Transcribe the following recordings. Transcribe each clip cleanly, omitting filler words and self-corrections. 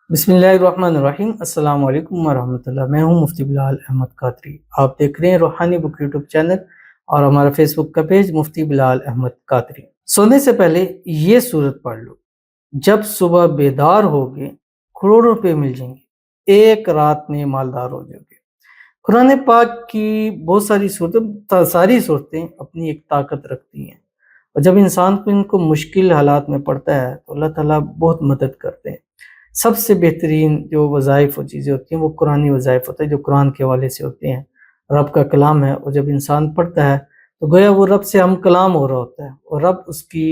بسم اللہ الرحمن الرحیم۔ السلام علیکم ورحمۃ اللہ۔ میں ہوں مفتی بلال احمد قادری۔ آپ دیکھ رہے ہیں روحانی بک یوٹیوب چینل اور ہمارا فیس بک کا پیج مفتی بلال احمد قادری۔ سونے سے پہلے یہ سورت پڑھ لو، جب صبح بیدار ہوگے کروڑوں روپے مل جائیں گے، ایک رات میں مالدار ہو جاؤ گے۔ قرآن پاک کی بہت ساری صورتیں اپنی ایک طاقت رکھتی ہیں، اور جب انسان کو ان کو مشکل حالات میں پڑتا ہے تو اللہ تعالیٰ بہت مدد کرتے ہیں۔ سب سے بہترین جو وظائف و چیزیں ہوتی ہیں وہ قرآنی وظائف ہوتے ہیں، جو قرآن کے حوالے سے ہوتے ہیں، رب کا کلام ہے، اور جب انسان پڑھتا ہے تو گویا وہ رب سے ہم کلام ہو رہا ہوتا ہے، اور رب اس کی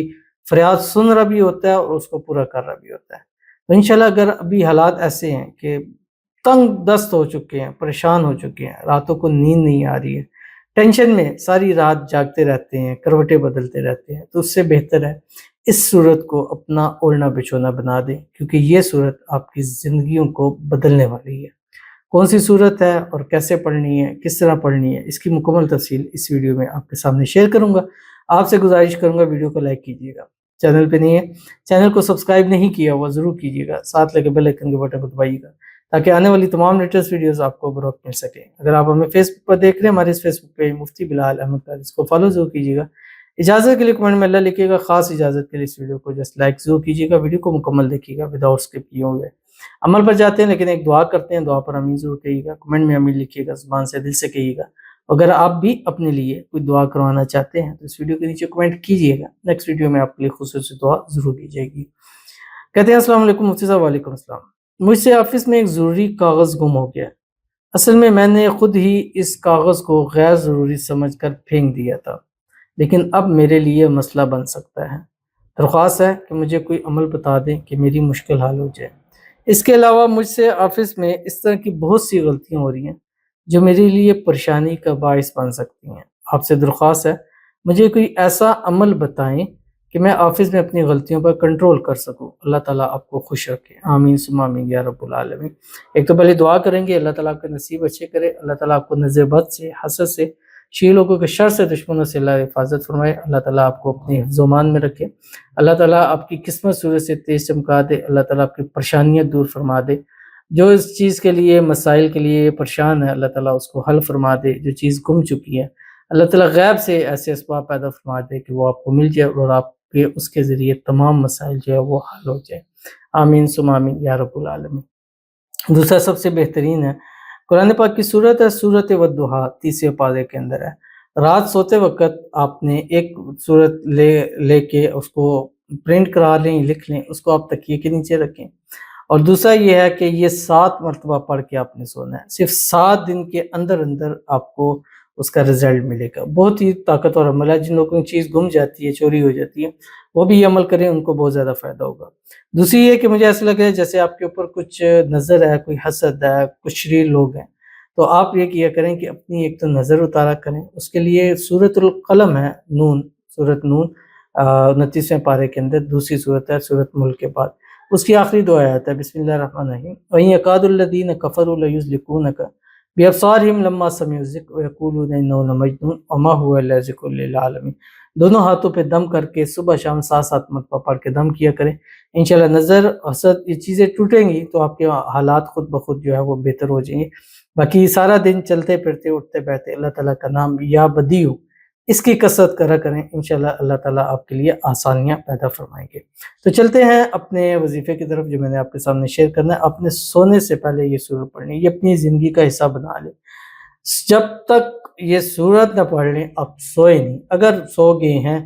فریاد سن رہا بھی ہوتا ہے اور اس کو پورا کر رہا بھی ہوتا ہے۔ تو انشاءاللہ اگر ابھی حالات ایسے ہیں کہ تنگ دست ہو چکے ہیں، پریشان ہو چکے ہیں، راتوں کو نیند نہیں آ رہی ہے، ٹینشن میں ساری رات جاگتے رہتے ہیں، کروٹیں بدلتے رہتے ہیں، تو اس سے بہتر ہے اس صورت کو اپنا اوڑھنا بچھونا بنا دیں، کیونکہ یہ صورت آپ کی زندگیوں کو بدلنے والی ہے۔ کون سی صورت ہے اور کیسے پڑھنی ہے، کس طرح پڑھنی ہے، اس کی مکمل تفصیل اس ویڈیو میں آپ کے سامنے شیئر کروں گا۔ آپ سے گزارش کروں گا ویڈیو کو لائک کیجیے گا، چینل پہ نہیں ہے چینل کو سبسکرائب نہیں کیا وہ ضرور کیجیے گا، ساتھ لگے بیل آئیکن کے بٹن کو دبائیے گا تاکہ آنے والی تمام لیٹسٹ ویڈیوز آپ کو بروقت مل سکے۔ اگر آپ ہمیں فیس بک پر دیکھ رہے ہیں، ہمارے اس فیس بک پہ مفتی بلال احمد قادری، اس کو فالو ضرور کیجیے گا۔ اجازت کے لیے کمنٹ میں اللہ لکھیے گا، خاص اجازت کے لیے اس ویڈیو کو جسٹ لائک ضرور کیجیے گا، ویڈیو کو مکمل دیکھیے گا وداؤٹ اسکپ کیے ہوئے۔ عمل پر جاتے ہیں لیکن ایک دعا کرتے ہیں، دعا پر امین ضرور کہیے گا، کمنٹ میں امین لکھیے گا، زبان سے دل سے کہیے گا۔ اگر آپ بھی اپنے لیے کوئی دعا کروانا چاہتے ہیں تو اس ویڈیو کے نیچے کمنٹ کیجیے گا، نیکسٹ ویڈیو میں آپ کے لیے خصوصی دعا ضرور کی جائے گی۔ کہتے ہیں السلام علیکم مفتی صاحب۔ وعلیکم السلام۔ مجھ سے آفس میں ایک ضروری کاغذ گم ہو گیا، اصل میں نے خود ہی اس کاغذ کو غیر ضروری سمجھ کر پھینک دیا تھا، لیکن اب میرے لیے مسئلہ بن سکتا ہے۔ درخواست ہے کہ مجھے کوئی عمل بتا دیں کہ میری مشکل حل ہو جائے۔ اس کے علاوہ مجھ سے آفس میں اس طرح کی بہت سی غلطیاں ہو رہی ہیں جو میرے لیے پریشانی کا باعث بن سکتی ہیں۔ آپ سے درخواست ہے مجھے کوئی ایسا عمل بتائیں کہ میں آفس میں اپنی غلطیوں پر کنٹرول کر سکوں۔ اللہ تعالیٰ آپ کو خوش رکھے، آمین ثم آمین یا رب العالمین۔ ایک تو پہلے دعا کریں گے، اللہ تعالیٰ آپ کے نصیب اچھے کرے، اللہ تعالیٰ آپ کو نظر بد سے، حسد سے، شی لوگوں کے شر سے، دشمنوں سے اللہ حفاظت فرمائے، اللہ تعالیٰ آپ کو اپنی حفظ و امان میں رکھے، اللہ تعالیٰ آپ کی قسمت سورج سے تیز چمکا دے، اللہ تعالیٰ آپ کی پریشانیاں دور فرما دے، جو اس چیز کے لیے مسائل کے لیے پریشان ہے اللہ تعالیٰ اس کو حل فرما دے، جو چیز گم چکی ہے اللہ تعالیٰ غیب سے ایسے اسباب پیدا فرما دے کہ وہ آپ کو مل جائے اور آپ کے اس کے ذریعے تمام مسائل جو ہے وہ حل ہو جائے، آمین ثم آمین یا رب العالمین۔ دوسرا سب سے بہترین ہے قرآن پاک کی صورت ہے، سورت والضحیٰ، 30 پارے کے اندر ہے۔ رات سوتے وقت آپ نے ایک صورت لے کے اس کو پرنٹ کرا لیں، لکھ لیں، اس کو آپ تکیے کے نیچے رکھیں، اور دوسرا یہ ہے کہ یہ 7 مرتبہ پڑھ کے آپ نے سونا ہے، صرف 7 دن کے اندر آپ کو اس کا رزلٹ ملے گا۔ بہت ہی طاقتور عمل ہے، جن لوگوں کی چیز گم جاتی ہے، چوری ہو جاتی ہے، وہ بھی یہ عمل کریں، ان کو بہت زیادہ فائدہ ہوگا۔ دوسری یہ کہ مجھے ایسا لگ رہا ہے جیسے آپ کے اوپر کچھ نظر ہے، کوئی حسد ہے، کچھ شریر لوگ ہیں، تو آپ یہ کیا کریں کہ اپنی ایک تو نظر اتارا کریں، اس کے لیے سورۃ القلم ہے، نون، سورۃ نون 29ویں پارے کے اندر دوسری سورت ہے، سورۃ ملک کے بعد، اس کی آخری دو آیات ہے، بسم اللہ الرحمن الرحیم، وَإِن يَكَادُ الَّذِينَ كَفَرُوا لَيُزْلِقُونَكَ بِأَبْصَارِهِمْ لَمَّا سَمِعُوا الذِّكْرَ وَيَقُولُونَ إِنَّهُ لَمَجْنُونٌ وَمَا هُوَ إِلَّا ذِكْرٌ لِّلْعَالَمِينَ۔ دونوں ہاتھوں پہ دم کر کے صبح شام 7 مرتبہ پڑھ کے دم کیا کریں، انشاءاللہ نظر، حسد، یہ چیزیں ٹوٹیں گی تو آپ کے حالات خود بخود جو ہے وہ بہتر ہو جائیں گے۔ باقی سارا دن چلتے پھرتے اٹھتے بیٹھتے اللہ تعالیٰ کا نام یا بدیو اس کی کثرت کرا کریں، انشاءاللہ اللہ تعالیٰ آپ کے لیے آسانیاں پیدا فرمائیں گے۔ تو چلتے ہیں اپنے وظیفے کی طرف جو میں نے آپ کے سامنے شیئر کرنا ہے۔ اپنے سونے سے پہلے یہ سورت پڑھنی ہے، یہ اپنی زندگی کا حصہ بنا لیں۔ جب تک یہ سورت نہ پڑھ لیں آپ سوئے نہیں، اگر سو گئے ہیں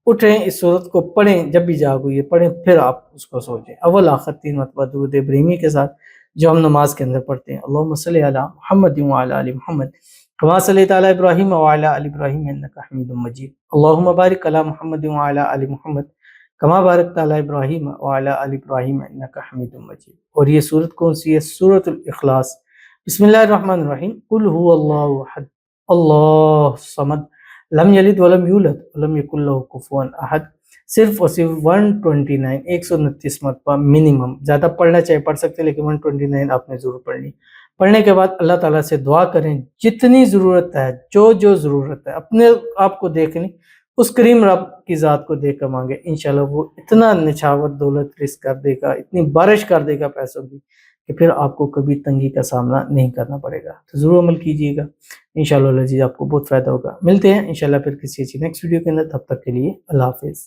اٹھیں، اس سورت کو پڑھیں، جب بھی جاگو یہ پڑھیں، پھر آپ اس کو سو جائیں، اول آخر 3 مرتبہ درود ابراہیمی کے ساتھ جو ہم نماز کے اندر پڑھتے ہیں، اللہم صلی علی محمد وعلی آل محمد کما صلیت علی ابراہیم وعلی آل ابراہیم انک حمید مجید، اللہم بارک علی محمد وعلی آل محمد کما بارکت علی ابراہیم وعلی آل ابراہیم انک حمید مجید۔ اور یہ سورت کون سی ہے؟ سورۃ الاخلاص۔ بسم اللہ الرحمن الرحیم، قل هو اللہ احد اللہ الصمد لم یلد ولم یولد ولم یکن لہ کفوا احد۔ صرف اور صرف 129 مرتبہ منیمم، زیادہ پڑھنا چاہے پڑھ سکتے لیکن 129 آپ نے ضرور پڑھنی۔ پڑھنے کے بعد اللہ تعالیٰ سے دعا کریں، جتنی ضرورت ہے، جو ضرورت ہے اپنے آپ کو دیکھ لیں، اس کریم رب کی ذات کو دیکھ کر مانگے، انشاءاللہ وہ اتنا نچھاور دولت رزق کر دے گا، اتنی بارش کر دے گا پیسوں کی کہ پھر آپ کو کبھی تنگی کا سامنا نہیں کرنا پڑے گا۔ تو ضرور عمل کیجیے گا، انشاءاللہ العزیز آپ کو بہت فائدہ ہوگا۔ ملتے ہیں انشاءاللہ پھر کسی اچھی نیکسٹ ویڈیو کے اندر، تب تک کے لیے اللہ حافظ۔